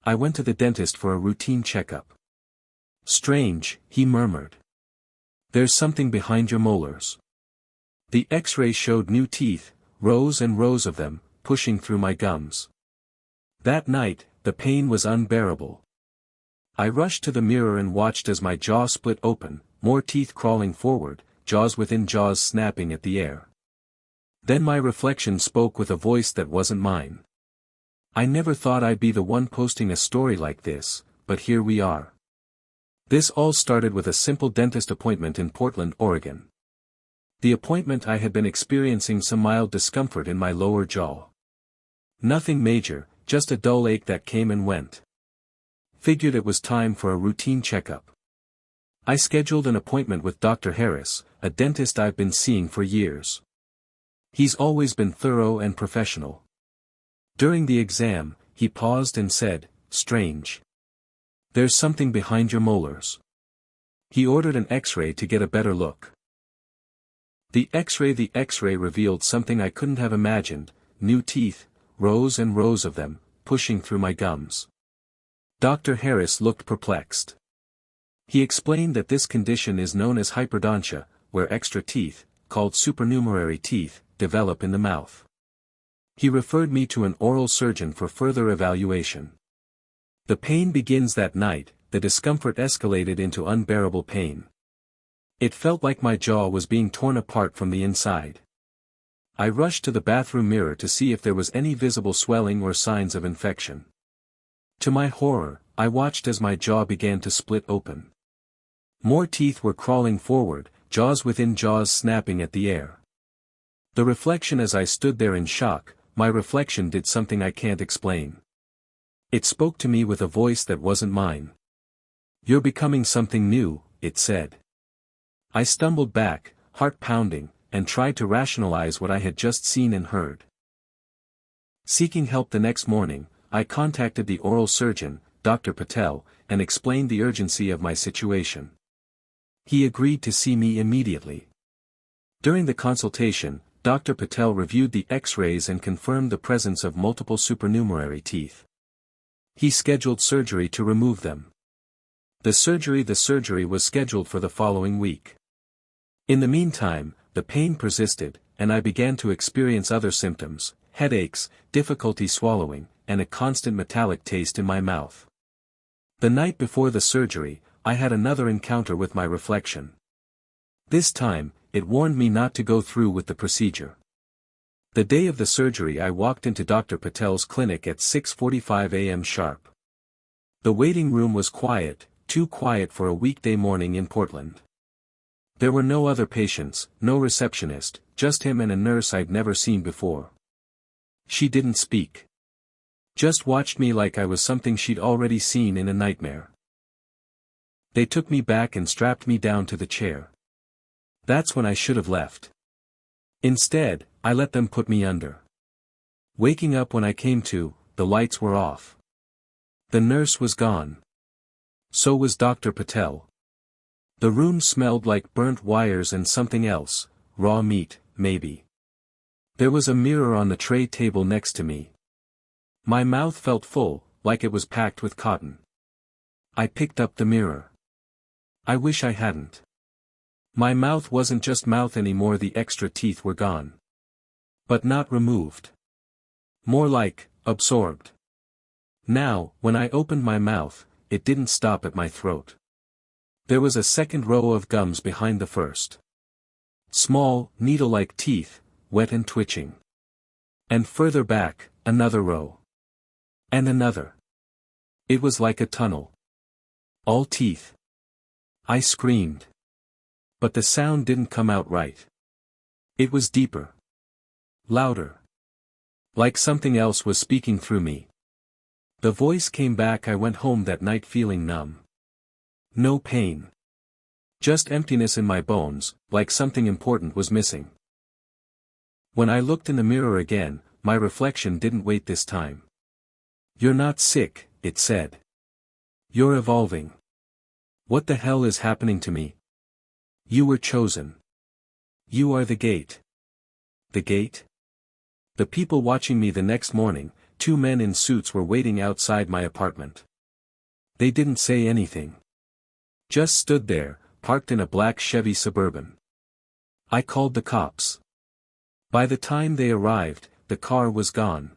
I went to the dentist for a routine checkup. "Strange," he murmured. "There's something behind your molars." The X-ray showed new teeth, rows and rows of them, pushing through my gums. That night, the pain was unbearable. I rushed to the mirror and watched as my jaw split open, more teeth crawling forward, jaws within jaws snapping at the air. Then my reflection spoke with a voice that wasn't mine. "I never thought I'd be the one posting a story like this, but here we are." This all started with a simple dentist appointment in Portland, Oregon. The appointment I had been experiencing some mild discomfort in my lower jaw. Nothing major, just a dull ache that came and went. Figured it was time for a routine checkup. I scheduled an appointment with Dr. Harris, a dentist I've been seeing for years. He's always been thorough and professional. During the exam, he paused and said, "Strange. There's something behind your molars." He ordered an X-ray to get a better look. The X-ray revealed something I couldn't have imagined: new teeth, rows and rows of them, pushing through my gums. Dr. Harris looked perplexed. He explained that this condition is known as hyperdontia, where extra teeth, called supernumerary teeth, develop in the mouth. He referred me to an oral surgeon for further evaluation. The pain begins that night. The discomfort escalated into unbearable pain. It felt like my jaw was being torn apart from the inside. I rushed to the bathroom mirror to see if there was any visible swelling or signs of infection. To my horror, I watched as my jaw began to split open. More teeth were crawling forward, jaws within jaws snapping at the air. The reflection as I stood there in shock, my reflection did something I can't explain. It spoke to me with a voice that wasn't mine. "You're becoming something new," it said. I stumbled back, heart pounding, and tried to rationalize what I had just seen and heard. Seeking help the next morning, I contacted the oral surgeon, Dr. Patel, and explained the urgency of my situation. He agreed to see me immediately. During the consultation, Dr. Patel reviewed the X-rays and confirmed the presence of multiple supernumerary teeth. He scheduled surgery to remove them. The surgery was scheduled for the following week. In the meantime, the pain persisted, and I began to experience other symptoms: headaches, difficulty swallowing, and a constant metallic taste in my mouth. The night before the surgery, I had another encounter with my reflection. This time, it warned me not to go through with the procedure. The day of the surgery I walked into Dr. Patel's clinic at 6:45 a.m. sharp. The waiting room was quiet, too quiet for a weekday morning in Portland. There were no other patients, no receptionist, just him and a nurse I'd never seen before. She didn't speak. Just watched me like I was something she'd already seen in a nightmare. They took me back and strapped me down to the chair. That's when I should have left. Instead, I let them put me under. Waking up when I came to, the lights were off. The nurse was gone. So was Dr. Patel. The room smelled like burnt wires and something else, raw meat, maybe. There was a mirror on the tray table next to me. My mouth felt full, like it was packed with cotton. I picked up the mirror. I wish I hadn't. My mouth wasn't just mouth anymore, the extra teeth were gone. But not removed. More like, absorbed. Now, when I opened my mouth, it didn't stop at my throat. There was a second row of gums behind the first. Small, needle-like teeth, wet and twitching. And further back, another row. And another. It was like a tunnel. All teeth. I screamed. But the sound didn't come out right. It was deeper. Louder. Like something else was speaking through me. The voice came back. I went home that night feeling numb. No pain. Just emptiness in my bones, like something important was missing. When I looked in the mirror again, my reflection didn't wait this time. "You're not sick," it said. "You're evolving. What the hell is happening to me? You were chosen. You are the gate." The gate? The people watching me the next morning, 2 men in suits were waiting outside my apartment. They didn't say anything. Just stood there, parked in a black Chevy Suburban. I called the cops. By the time they arrived, the car was gone.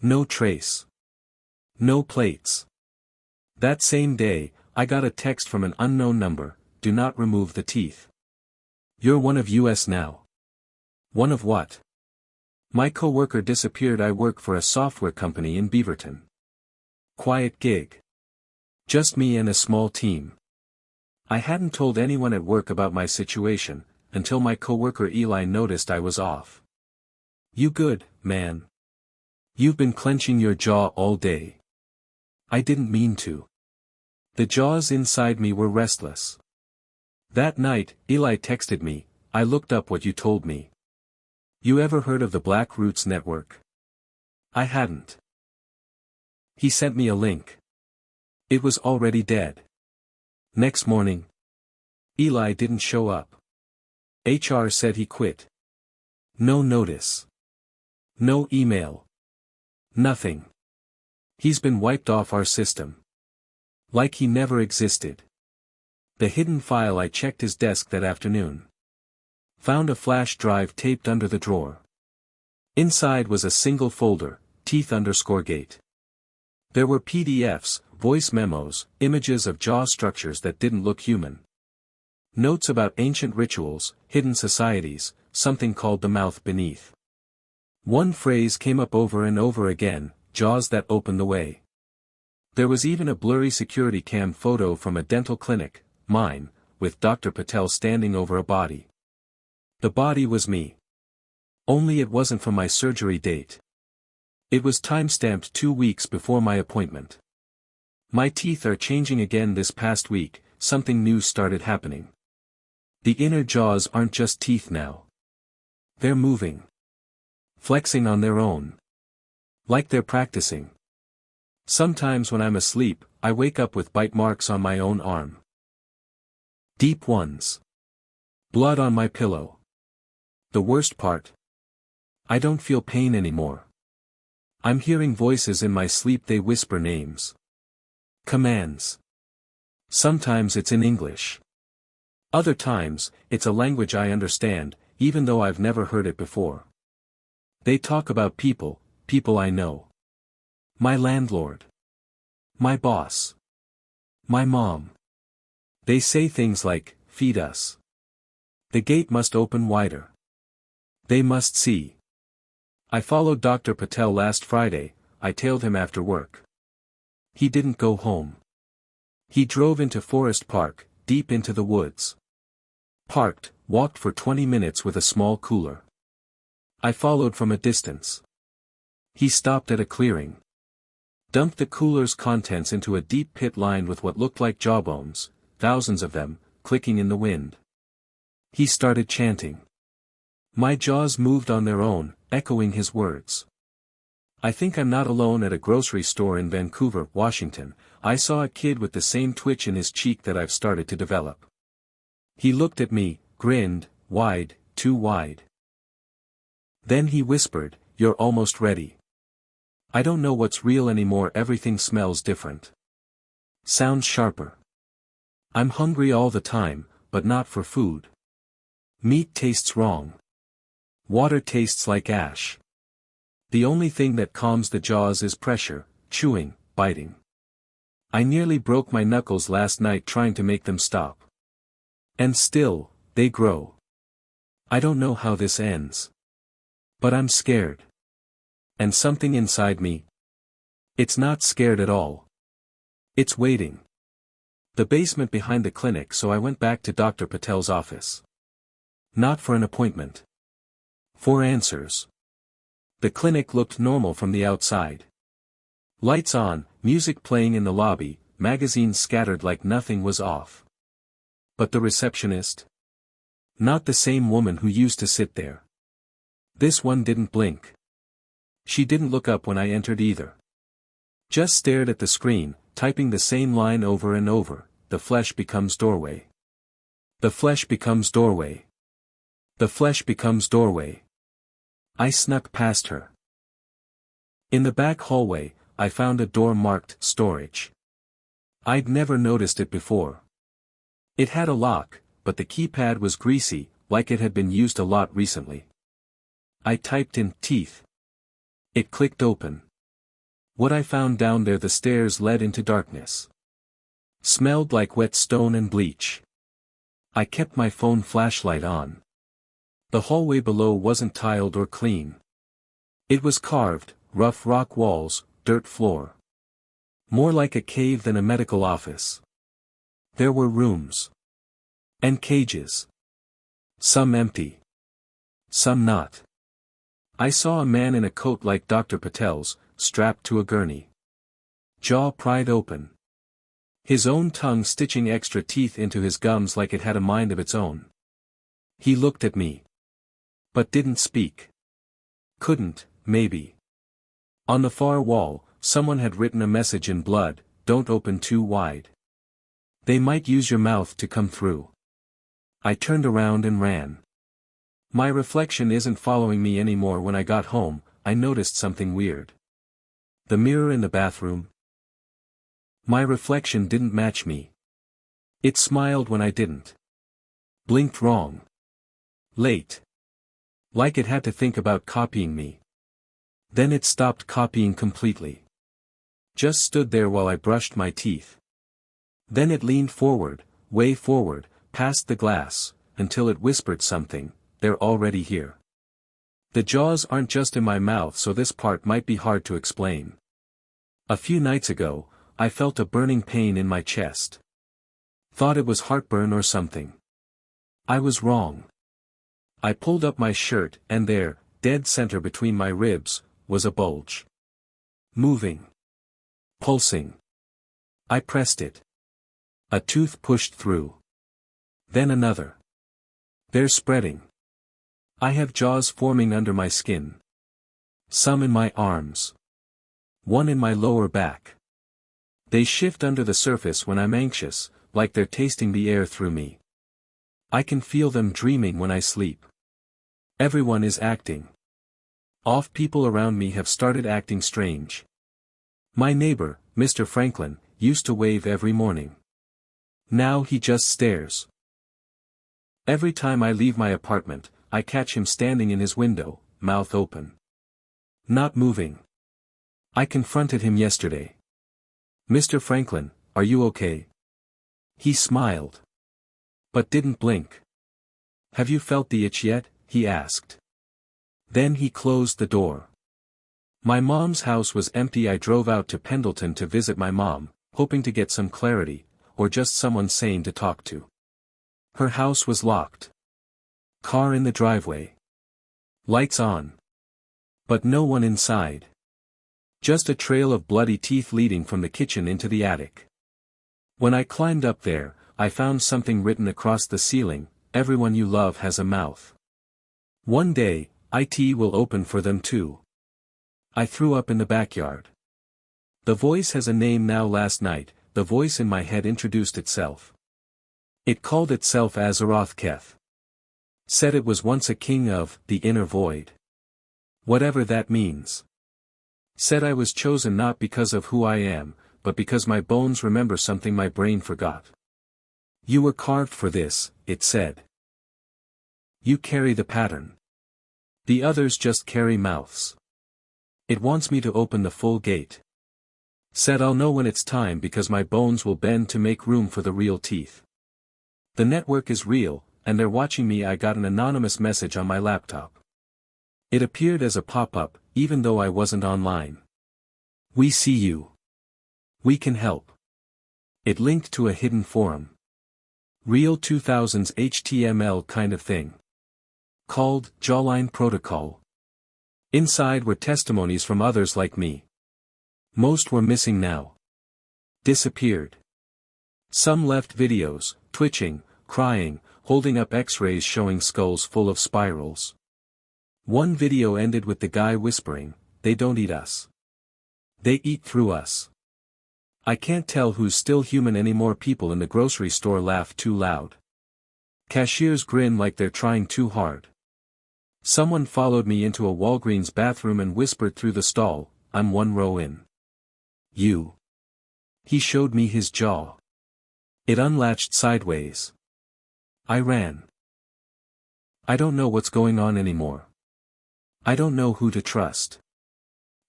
No trace. No plates. That same day, I got a text from an unknown number, "Do not remove the teeth. You're one of us now." One of what? My coworker disappeared. I work for a software company in Beaverton. Quiet gig. Just me and a small team. I hadn't told anyone at work about my situation, until my coworker Eli noticed I was off. "You good, man? You've been clenching your jaw all day." I didn't mean to. The jaws inside me were restless. That night, Eli texted me, "I looked up what you told me. You ever heard of the Black Roots Network?" I hadn't. He sent me a link. It was already dead. Next morning, Eli didn't show up. HR said he quit. No notice. No email. Nothing. He's been wiped off our system. Like he never existed. The hidden file. I checked his desk that afternoon. Found a flash drive taped under the drawer. Inside was a single folder, teeth_gate. There were PDFs, voice memos, images of jaw structures that didn't look human. Notes about ancient rituals, hidden societies, something called the mouth beneath. One phrase came up over and over again, "jaws that open the way." There was even a blurry security cam photo from a dental clinic, mine, with Dr. Patel standing over a body. The body was me. Only it wasn't from my surgery date. It was timestamped 2 weeks before my appointment. My teeth are changing again this past week. Something new started happening. The inner jaws aren't just teeth now. They're moving. Flexing on their own. Like they're practicing. Sometimes when I'm asleep, I wake up with bite marks on my own arm. Deep ones. Blood on my pillow. The worst part? I don't feel pain anymore. I'm hearing voices in my sleep. They whisper names. Commands. Sometimes it's in English. Other times, it's a language I understand, even though I've never heard it before. They talk about people I know. My landlord. My boss. My mom. They say things like, "Feed us. The gate must open wider. They must see." I followed Dr. Patel last Friday. I tailed him after work. He didn't go home. He drove into Forest Park, deep into the woods. Parked, walked for 20 minutes with a small cooler. I followed from a distance. He stopped at a clearing. Dumped the cooler's contents into a deep pit lined with what looked like jawbones, thousands of them, clicking in the wind. He started chanting. My jaws moved on their own, echoing his words. I think I'm not alone. At a grocery store in Vancouver, Washington, I saw a kid with the same twitch in his cheek that I've started to develop. He looked at me, grinned, wide, too wide. Then he whispered, "You're almost ready." I don't know what's real anymore. Everything smells different. Sounds sharper. I'm hungry all the time, but not for food. Meat tastes wrong. Water tastes like ash. The only thing that calms the jaws is pressure, chewing, biting. I nearly broke my knuckles last night trying to make them stop. And still, they grow. I don't know how this ends. But I'm scared. And something inside me. It's not scared at all. It's waiting. The basement behind the clinic, so I went back to Dr. Patel's office. Not for an appointment. For answers. The clinic looked normal from the outside. Lights on, music playing in the lobby, magazines scattered like nothing was off. But the receptionist? Not the same woman who used to sit there. This one didn't blink. She didn't look up when I entered either. Just stared at the screen, typing the same line over and over, "The flesh becomes doorway. The flesh becomes doorway. The flesh becomes doorway." I snuck past her. In the back hallway, I found a door marked storage. I'd never noticed it before. It had a lock, but the keypad was greasy, like it had been used a lot recently. I typed in teeth. It clicked open. What I found down there, the stairs led into darkness. Smelled like wet stone and bleach. I kept my phone flashlight on. The hallway below wasn't tiled or clean. It was carved, rough rock walls, dirt floor. More like a cave than a medical office. There were rooms. And cages. Some empty. Some not. I saw a man in a coat like Dr. Patel's, strapped to a gurney. Jaw pried open. His own tongue stitching extra teeth into his gums like it had a mind of its own. He looked at me. But didn't speak. Couldn't, maybe. On the far wall, someone had written a message in blood, "Don't open too wide. They might use your mouth to come through." I turned around and ran. My reflection isn't following me anymore. When I got home, I noticed something weird. The mirror in the bathroom. My reflection didn't match me. It smiled when I didn't. Blinked wrong. Late. Like it had to think about copying me. Then it stopped copying completely. Just stood there while I brushed my teeth. Then it leaned forward, way forward, past the glass, until it whispered something, "They're already here." The jaws aren't just in my mouth, so this part might be hard to explain. A few nights ago, I felt a burning pain in my chest. Thought it was heartburn or something. I was wrong. I pulled up my shirt, and there, dead center between my ribs, was a bulge. Moving. Pulsing. I pressed it. A tooth pushed through. Then another. They're spreading. I have jaws forming under my skin. Some in my arms. One in my lower back. They shift under the surface when I'm anxious, like they're tasting the air through me. I can feel them dreaming when I sleep. Everyone is acting. Off people around me have started acting strange. My neighbor, Mr. Franklin, used to wave every morning. Now he just stares. Every time I leave my apartment, I catch him standing in his window, mouth open. Not moving. I confronted him yesterday. "Mr. Franklin, are you okay?" He smiled. But didn't blink. "Have you felt the itch yet?" he asked. Then he closed the door. My mom's house was empty. I drove out to Pendleton to visit my mom, hoping to get some clarity, or just someone sane to talk to. Her house was locked. Car in the driveway. Lights on. But no one inside. Just a trail of bloody teeth leading from the kitchen into the attic. When I climbed up there, I found something written across the ceiling: "Everyone you love has a mouth. One day, it will open for them too." I threw up in the backyard. The voice has a name now. Last night, the voice in my head introduced itself. It called itself Azeroth Keth. Said it was once a king of the inner void. Whatever that means. Said I was chosen not because of who I am, but because my bones remember something my brain forgot. "You were carved for this," it said. "You carry the pattern. The others just carry mouths. It wants me to open the full gate." Said I'll know when it's time because my bones will bend to make room for the real teeth. The network is real, and they're watching me. I got an anonymous message on my laptop. It appeared as a pop-up, even though I wasn't online. "We see you. We can help." It linked to a hidden forum. Real 2000s HTML kind of thing. Called Jawline Protocol. Inside were testimonies from others like me. Most were missing now. Disappeared. Some left videos, twitching, crying, holding up X-rays showing skulls full of spirals. One video ended with the guy whispering, "They don't eat us. They eat through us." I can't tell who's still human anymore. People in the grocery store laugh too loud. Cashiers grin like they're trying too hard. Someone followed me into a Walgreens bathroom and whispered through the stall, I'm one row in. You. He showed me his jaw. It unlatched sideways. I ran. I don't know what's going on anymore. I don't know who to trust.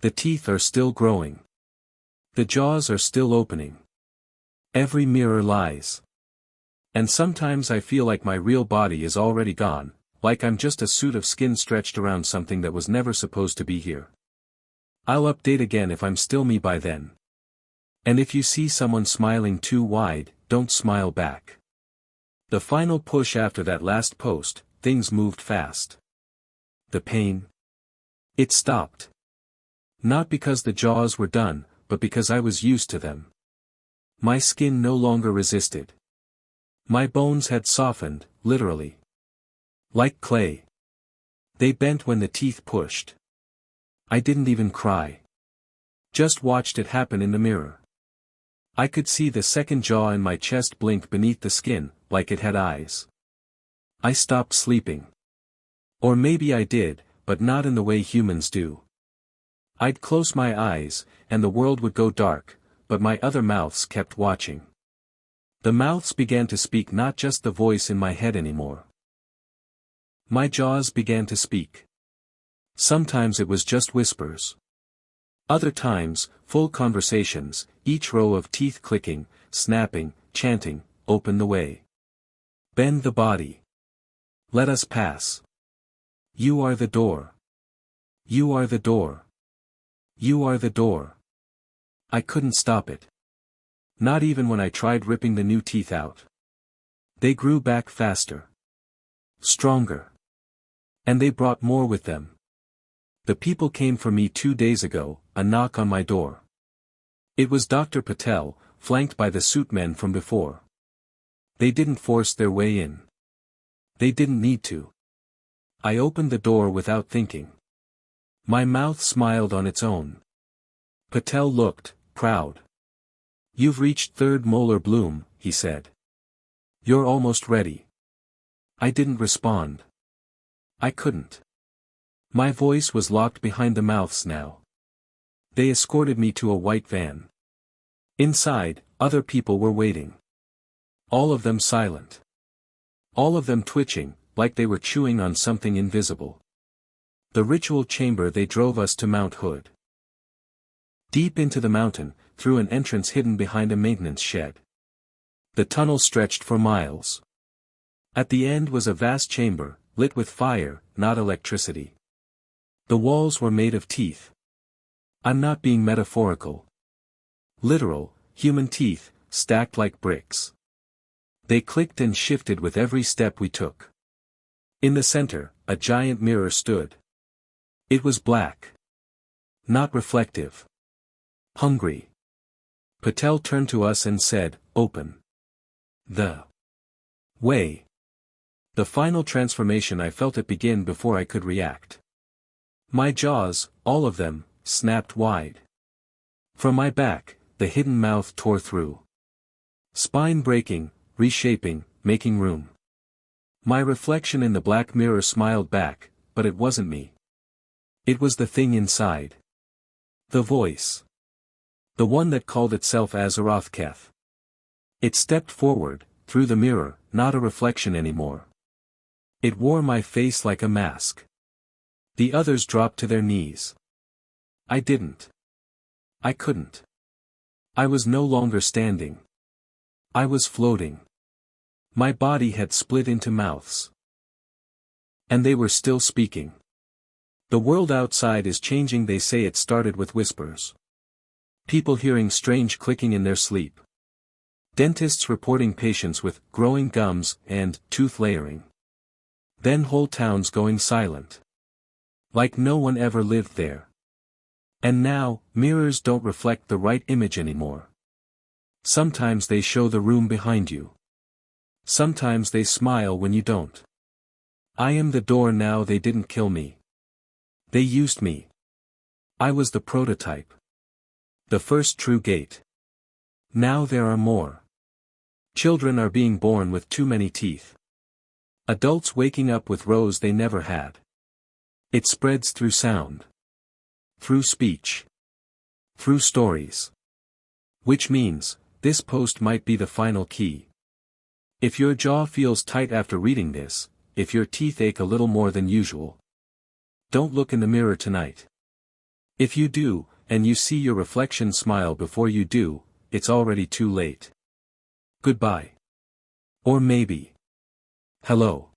The teeth are still growing. The jaws are still opening. Every mirror lies. And sometimes I feel like my real body is already gone, like I'm just a suit of skin stretched around something that was never supposed to be here. I'll update again if I'm still me by then. And if you see someone smiling too wide, don't smile back. The final push after that last post, things moved fast. The pain. It stopped. Not because the jaws were done, but because I was used to them. My skin no longer resisted. My bones had softened, literally. Like clay. They bent when the teeth pushed. I didn't even cry. Just watched it happen in the mirror. I could see the second jaw in my chest blink beneath the skin, like it had eyes. I stopped sleeping. Or maybe I did, but not in the way humans do. I'd close my eyes, and the world would go dark, but my other mouths kept watching. The mouths began to speak, not just the voice in my head anymore. My jaws began to speak. Sometimes it was just whispers. Other times, full conversations, each row of teeth clicking, snapping, chanting, open the way. Bend the body. Let us pass. You are the door. You are the door. You are the door. I couldn't stop it. Not even when I tried ripping the new teeth out. They grew back faster. Stronger. And they brought more with them. The people came for me 2 days ago, a knock on my door. It was Dr. Patel, flanked by the suit men from before. They didn't force their way in. They didn't need to. I opened the door without thinking. My mouth smiled on its own. Patel looked, proud. You've reached third molar bloom, he said. You're almost ready. I didn't respond. I couldn't. My voice was locked behind the mouths now. They escorted me to a white van. Inside, other people were waiting. All of them silent. All of them twitching, like they were chewing on something invisible. The ritual chamber. They drove us to Mount Hood. Deep into the mountain, through an entrance hidden behind a maintenance shed. The tunnel stretched for miles. At the end was a vast chamber, lit with fire, not electricity. The walls were made of teeth. I'm not being metaphorical. Literal, human teeth, stacked like bricks. They clicked and shifted with every step we took. In the center, a giant mirror stood. It was black. Not reflective. Hungry. Patel turned to us and said, "Open the way." The final transformation. I felt it begin before I could react. My jaws, all of them, snapped wide. From my back, the hidden mouth tore through. Spine breaking, reshaping, making room. My reflection in the black mirror smiled back, but it wasn't me. It was the thing inside. The voice. The one that called itself Azaroth-Keth. It stepped forward, through the mirror, not a reflection anymore. It wore my face like a mask. The others dropped to their knees. I didn't. I couldn't. I was no longer standing. I was floating. My body had split into mouths. And they were still speaking. The world outside is changing. They say it started with whispers. People hearing strange clicking in their sleep. Dentists reporting patients with growing gums and tooth layering. Then whole towns going silent. Like no one ever lived there. And now, mirrors don't reflect the right image anymore. Sometimes they show the room behind you. Sometimes they smile when you don't. I am the door now. They didn't kill me. They used me. I was the prototype. The first true gate. Now there are more. Children are being born with too many teeth. Adults waking up with rows they never had. It spreads through sound. Through speech. Through stories. Which means, this post might be the final key. If your jaw feels tight after reading this, if your teeth ache a little more than usual, don't look in the mirror tonight. If you do, and you see your reflection smile before you do, it's already too late. Goodbye. Or maybe. Hello.